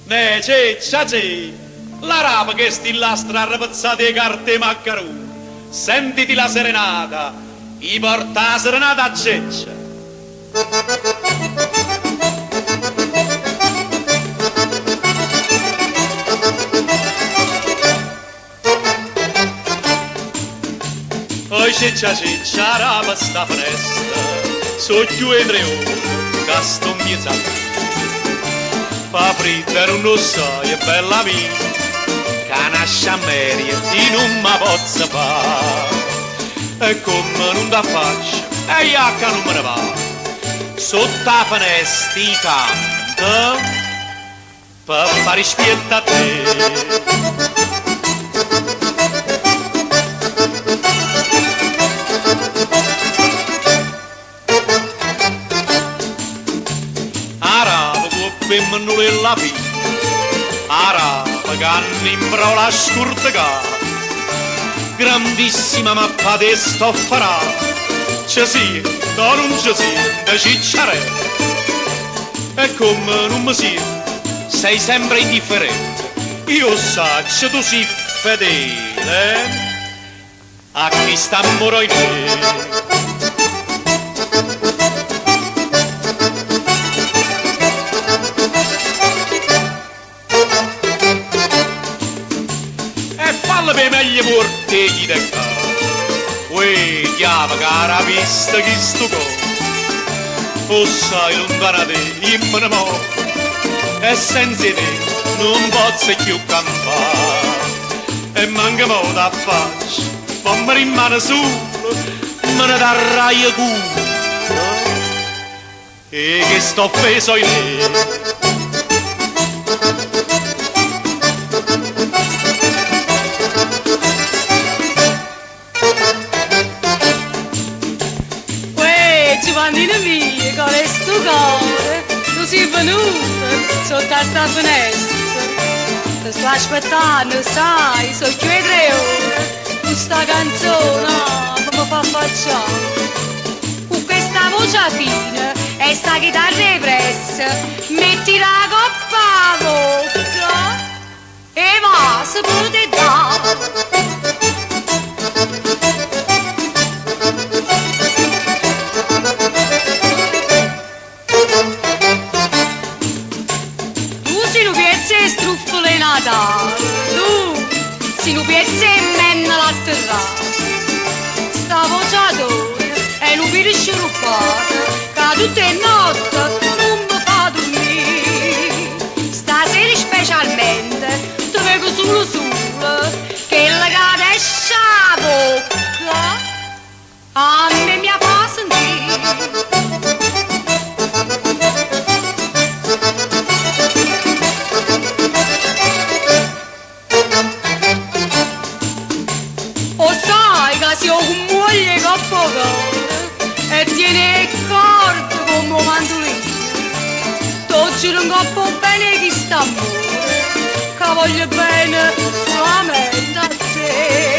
Ne ceccia c'è, la rapa che stillastra arrapazzate le carte e maccaroni. Sentiti la serenata, i porta la serenata a ceccia. Poi ceccia ceccia rapa sta finestra, so più e 3 ore, che sto miezzando. Fa fritta non lo sai, è bella mia, che nasce a meria e non mi posso fare. E come non da faccio, e iacca non me ne va. Sotto la finestra i canto, per fare spietta a te. Femmino e la figlia, araba che imbro la scurtega, grandissima mappa di stoffarà, ci sia, o non ci sia, da cicciare, e come non mi sia, sei sempre indifferente, io saccio tu sei fedele, a chi sta muro in te. Per meglio portegli del capo, uè, chiama cara vista chi sto co, o sai lontana te, immane mo, e senza te non posso più campare, e manca mo da faccia, fammi rimane solo, me ne darrai culo, e che sto offeso in te. Giovannina mia, con le sto cuore, tu sei venuta sotto a sta finestra. Ti sto aspettando, sai, sono più di 3 ore. Questa canzone mi fa affacciare. Con questa voce fine e sta chitarra repressa, metti la coppa a bocca e va, se potete dare. Struffole Natale, tu si nu piezza e menna la terrazza. Sta vociatore è un pirisce ruppata, che tutte le notti non mi fa dormire. Stasera specialmente ti vengo solo, che la cade esce a bocca, a me mi fa sentire. Si ho un moglie con poco e tiene il corpo come un mandolino. T'oggi non coppo bene chi sta amore, che voglio bene solamente a te.